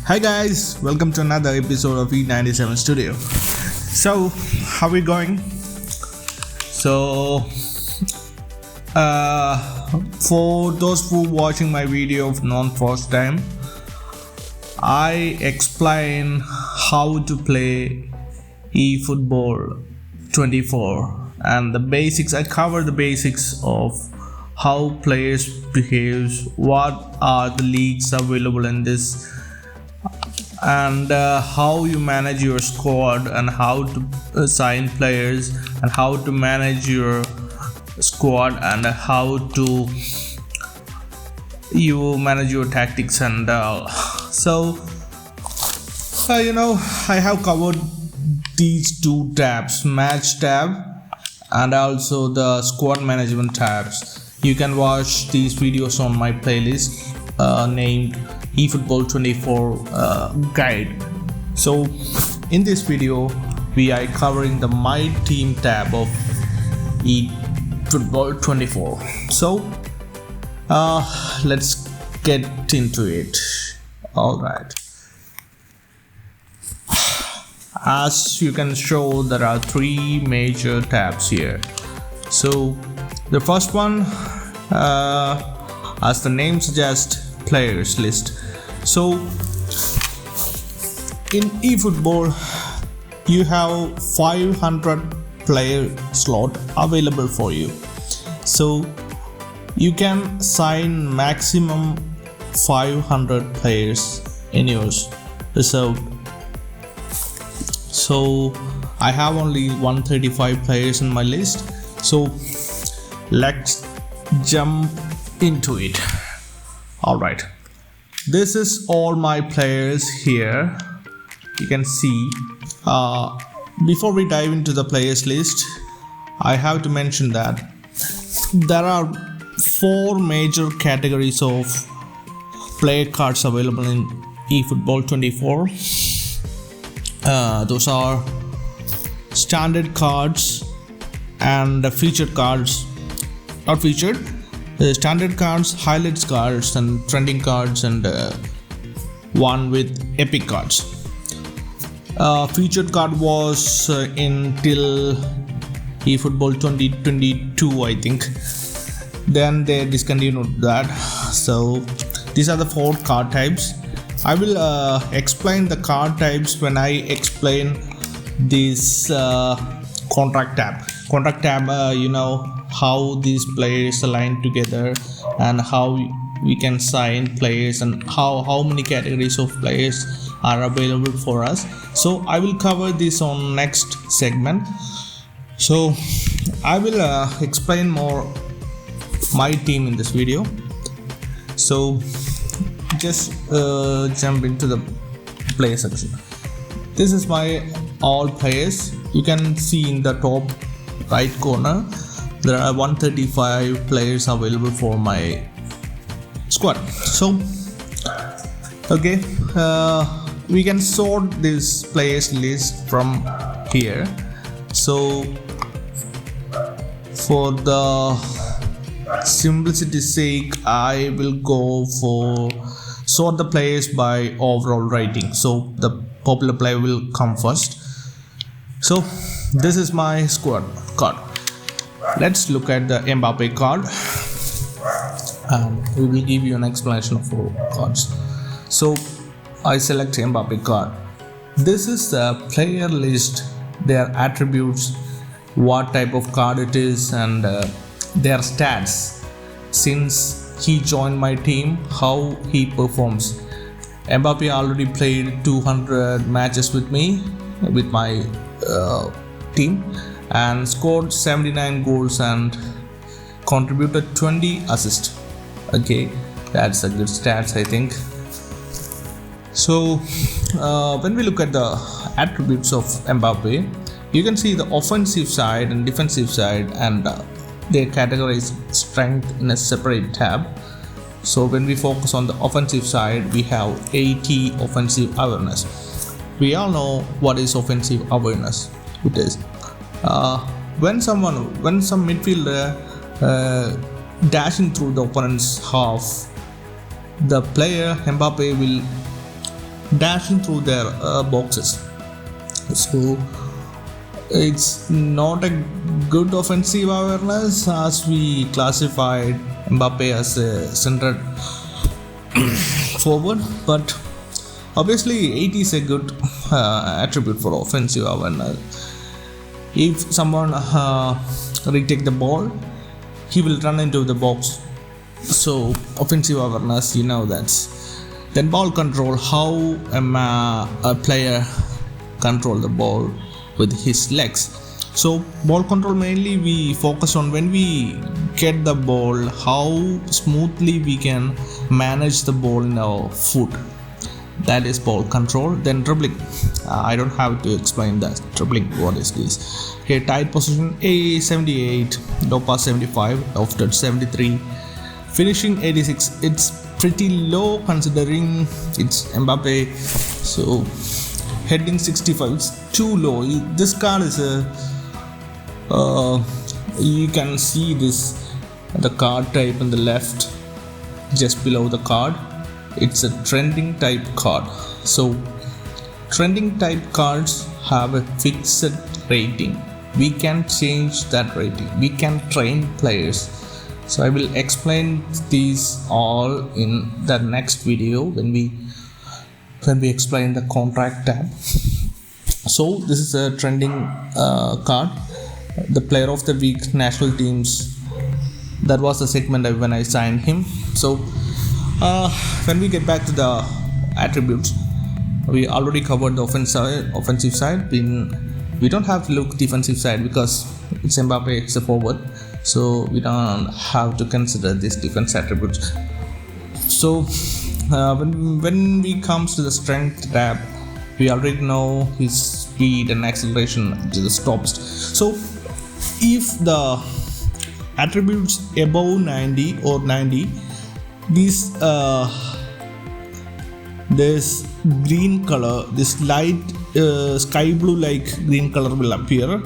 Hi guys, welcome to another episode of E97 Studio. So, how are we going? So, for those who watching my video of non-first time, I explain how to play eFootball 24 and the basics. I cover the basics of how players behaves, what are the leagues available in this, and how you manage your squad, and how to sign players, and how to manage your squad, and how to you manage your tactics and so I have covered these two tabs, match tab and also the squad management tabs. You can watch these videos on my playlist named eFootball 24 guide. So in this video we are covering the my team tab of eFootball 24. So let's get into it. Alright, as you can show, there are three major tabs here. So the first one, as the name suggests, players list. So in eFootball you have 500 player slot available for you, so you can sign maximum 500 players in yours reserved. So I have only 135 players in my list, so let's jump into it. Alright, this is all my players here. You can see, before we dive into the players list, I have to mention that there are four major categories of player cards available in eFootball 24. Those are standard cards and featured cards. Not featured, standard cards, highlights cards, and trending cards, and one with epic cards. Featured card was until eFootball 2022, I think. Then they discontinued that. So these are the four card types. I will explain the card types when I explain this contract tab. Contract tab, how these players align together and how we can sign players and how many categories of players are available for us. So I will cover this on next segment. So I will explain more my team in this video. So just jump into the player section. This is my all players. You can see in the top right corner there are 135 players available for my squad. So okay, we can sort this players list from here. So for the simplicity's sake, I will go for sort the players by overall rating, so the popular player will come first. So this is my squad card. Let's look at the Mbappe card and we will give you an explanation of all cards. So I select Mbappe card. This is the player list, their attributes, what type of card it is, and their stats since he joined my team, how he performs. Mbappe already played 200 matches with me, with my team, and scored 79 goals and contributed 20 assists. Okay, that's a good stats, I think. So when we look at the attributes of Mbappe, you can see the offensive side and defensive side, and they categorize strength in a separate tab. So when we focus on the offensive side, we have 80 offensive awareness. We all know what is offensive awareness. It is when some midfielder dashing through the opponent's half, the player Mbappe will dashing through their boxes. So it's not a good offensive awareness, as we classified Mbappe as a centered forward, but obviously 8 is a good attribute for offensive awareness. If someone retake the ball, he will run into the box. So offensive awareness, you know that. Then ball control, how a player control the ball with his legs. So ball control mainly we focus on when we get the ball, how smoothly we can manage the ball in our foot. That is ball control. Then dribbling, I don't have to explain that. Dribbling, what is this? Okay, tight position A 78, low pass 75, off touch 73, finishing 86. It's pretty low considering it's Mbappe. So heading 65, it's too low. This card is you can see this, the card type on the left, just below the card. It's a trending type card. So trending type cards have a fixed rating. We can change that rating. We can train players. So I will explain these all in the next video when we explain the contract tab. So this is a trending card. The player of the week, national teams. That was the segment when I signed him. So when we get back to the attributes, we already covered the offensive side. We don't have to look defensive side because it's Mbappe, it's a forward, so we don't have to consider these defense attributes. So when we comes to the strength tab, we already know his speed and acceleration to the stops. So if the attributes above 90 or 90, this green color, this light sky blue like green color will appear.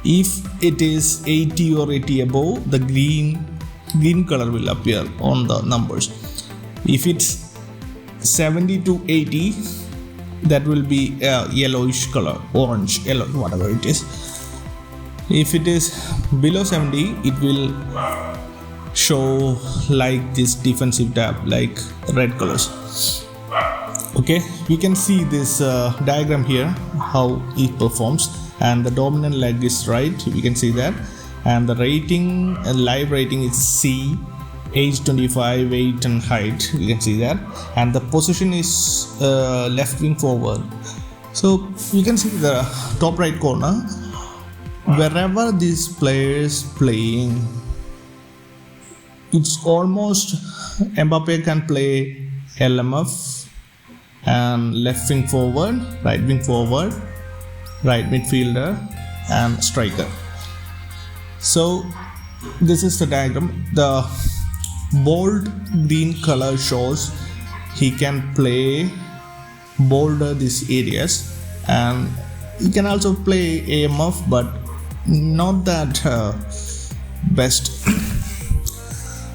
If it is 80 or 80 above, the green color will appear on the numbers. If it's 70 to 80, that will be a yellowish color, orange, yellow, whatever it is. If it is below 70, it will show like this defensive tab, like red colors. Okay, we can see this diagram here, how it performs, and the dominant leg is right, we can see that, and the rating, live rating is C, age 25, weight and height, you can see that, and the position is left wing forward. So you can see the top right corner, wherever this player is playing, it's almost Mbappe can play LMF and left wing forward, right wing forward, right midfielder and striker. So this is the diagram. The bold green color shows he can play bolder these areas, and he can also play AMF, but not that best.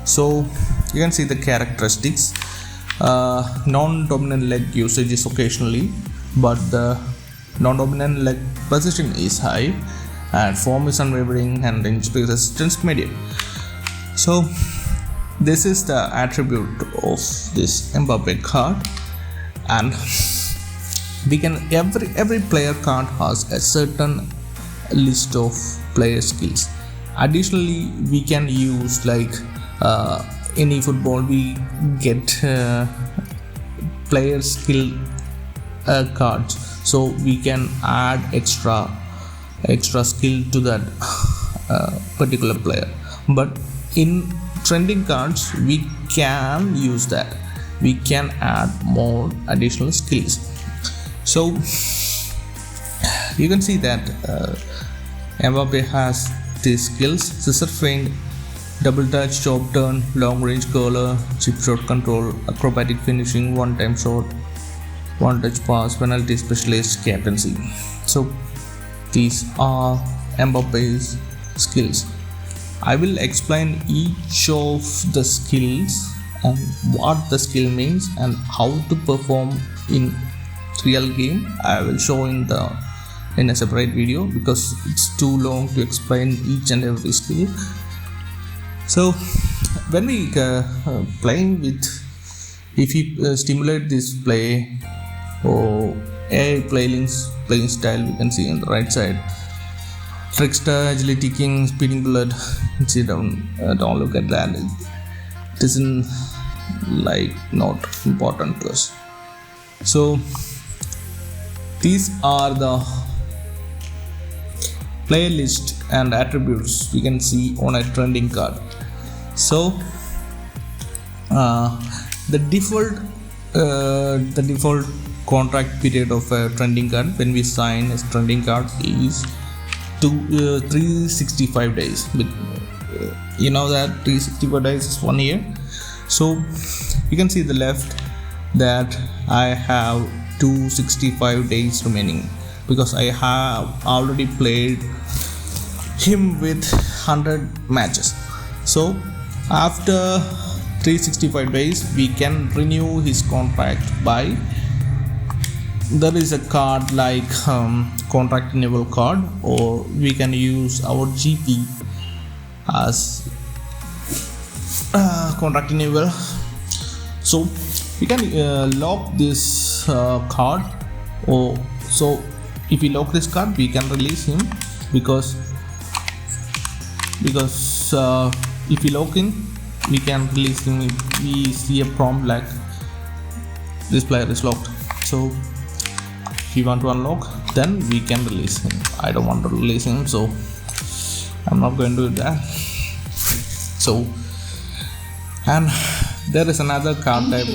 So you can see the characteristics. Non-dominant leg usage is occasionally, but the non-dominant leg position is high, and form is unwavering, and injury resistance medium. So this is the attribute of this Mbappe card, and we can every player card has a certain list of player skills. Additionally, we can use like in eFootball we get player skill cards, so we can add extra skill to that particular player. But in trending cards we can use that, we can add more additional skills. So you can see that Mbappe has these skills: scissor feint, double touch, chop turn, long range curler, chip shot control, acrobatic finishing, one time shot, one touch pass, penalty specialist, captaincy. So these are Mbappe's skills. I will explain each of the skills and what the skill means and how to perform in real game, I will show in a separate video because it's too long to explain each and every skill. So when we playing with, if you stimulate this play or AI playing style, we can see on the right side, trickster, agility king, speeding bullet. See, don't look at that. It isn't not important to us. So these are the player list and attributes we can see on a trending card. So the default contract period of a trending card when we sign a trending card is 365 days. You know that 365 days is 1 year. So you can see the left that I have 265 days remaining because I have already played him with 100 matches. So after 365 days we can renew his contract by, there is a card like contract renewal card, or we can use our GP as contract renewal. So we can lock this card, or so if we lock this card we can release him because if we lock him we can release him if we see a prompt like this player is locked. So if you want to unlock, then we can release him. I don't want to release him, so I'm not going to do that. So, and there is another card type.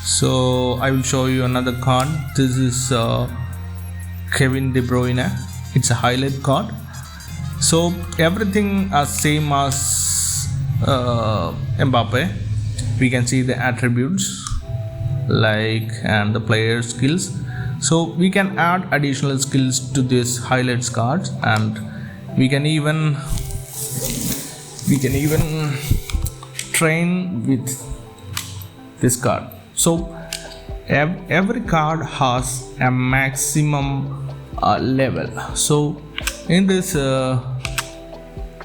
So I will show you another card. This is Kevin De Bruyne. It's a highlight card. So everything is same as Mbappe. We can see the attributes and the player skills. So we can add additional skills to this highlights cards, and we can even train with this card. So every card has a maximum level. So in this De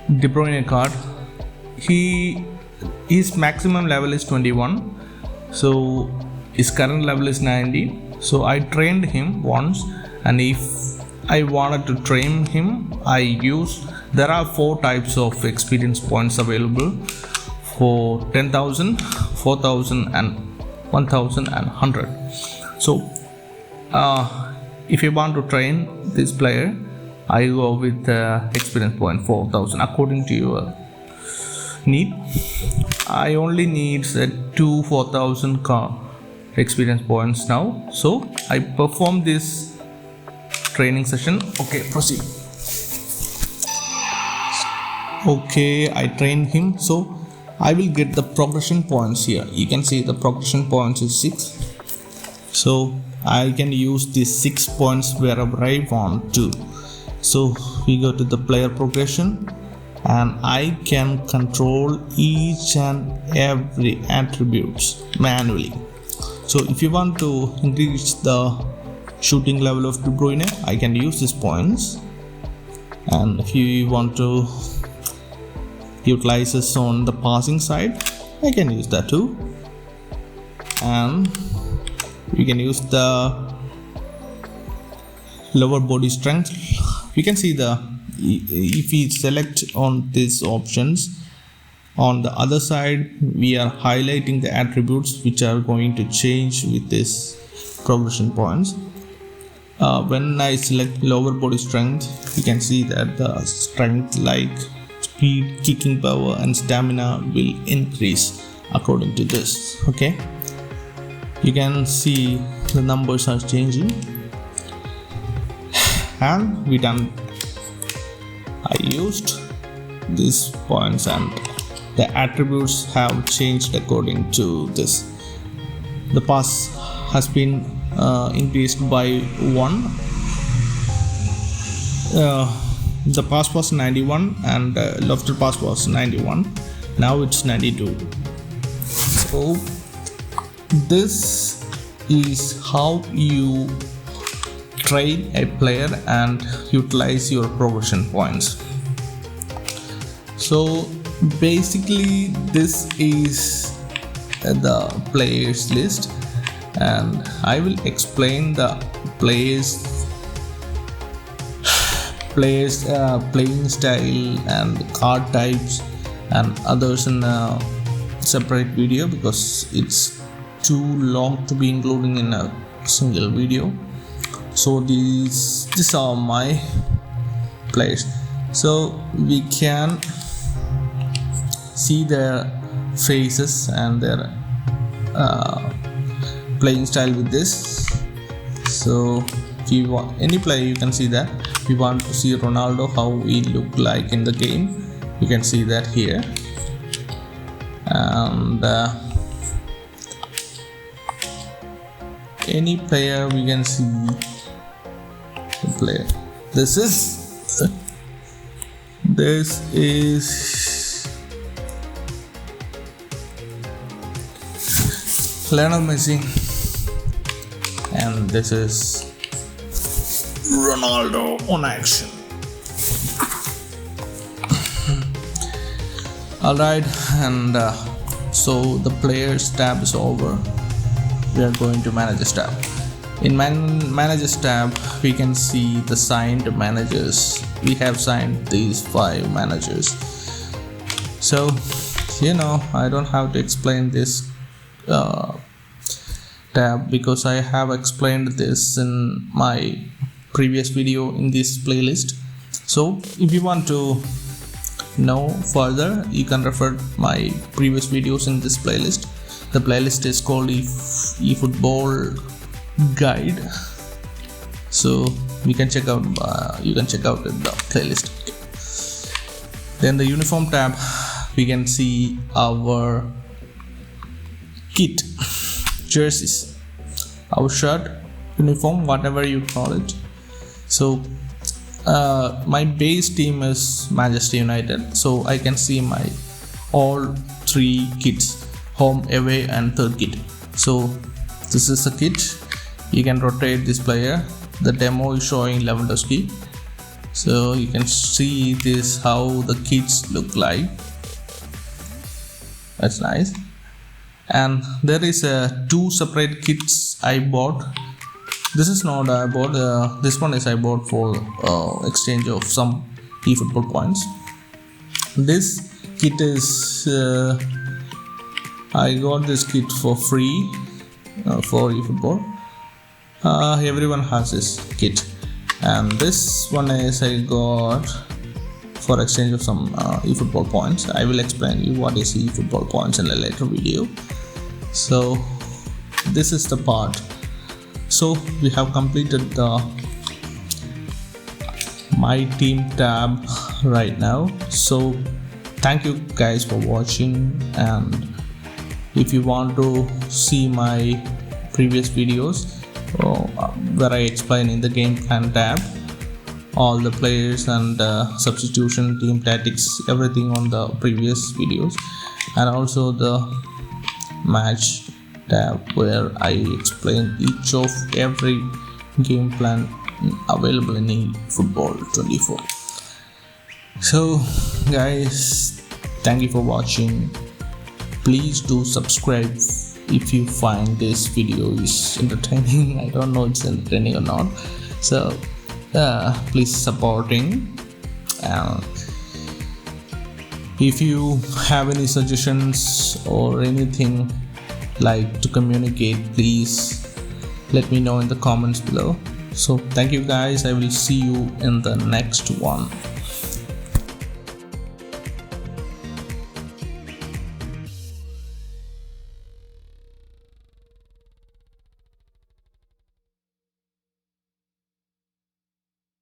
Bruyne card, his maximum level is 21. So his current level is 90. So I trained him once, and if I wanted to train him, there are 4 types of experience points available for 10,000, 4,000 and 1,000 and 100. So if you want to train this player, I go with experience point 4,000 according to your need. I only need 2 4,000 experience points now. So I perform this training session. Okay, proceed. Okay, I trained him, so I will get the progression points here. You can see the progression points is 6. So I can use these 6 points wherever I want to. So we go to the player progression, and I can control each and every attributes manually. So if you want to increase the shooting level of De Bruyne, I can use these points, and if you want to utilize this on the passing side, I can use that too. And we can use the lower body strength. We can see if we select on these options, on the other side we are highlighting the attributes which are going to change with this progression points. When I select lower body strength, you can see that the strength like speed, kicking power and stamina will increase according to this. Okay, you can see the numbers are changing, and we done. I used these points and the attributes have changed according to this. The pass has been increased by 1. The pass was 91 and lofted pass was 91. Now it's 92. So this is how you train a player and utilize your progression points. So basically this is the players list, and I will explain the players playing style and card types and others in a separate video because it's too long to be including in a single video. So these are my players. So we can see their faces and their playing style with this. So if you want any player, you can see that. If you want to see Ronaldo, how he look like in the game, you can see that here. And any player, we can see the player. This is Lionel Messi, and this is Ronaldo on action. Alright, and so the players tab is over. We are going to managers tab. In managers tab, we can see the signed managers. We have signed these 5 managers. So I don't have to explain this tab because I have explained this in my previous video in this playlist. So if you want to know further, you can refer my previous videos in this playlist. The playlist is called eFootball guide, so you can check out the playlist. Then the uniform tab, we can see our kit, jerseys, our shirt, uniform, whatever you call it. So my base team is Manchester United, so I can see my all 3 kits, home, away and third kit. So this is a kit. You can rotate this player. The demo is showing Lewandowski, so you can see this how the kits look like. That's nice. And there is 2 separate kits I bought. This is not I bought, this one is I bought for exchange of some eFootball points. This kit is I got this kit for free for eFootball. Everyone has this kit, and this one is I got for exchange of some eFootball points. I will explain you what is eFootball points in a later video. So this is the part. So we have completed the my team tab right now. So thank you guys for watching, and if you want to see my previous videos where I explain in the game plan tab all the players and substitution, team tactics, everything on the previous videos, and also the match tab where I explain each of every game plan available in eFootball 24. So guys, thank you for watching. Please do subscribe if you find this video is entertaining. I don't know it's entertaining or not, so please supporting. If you have any suggestions or anything like to communicate, please let me know in the comments below. So thank you guys, I will see you in the next one.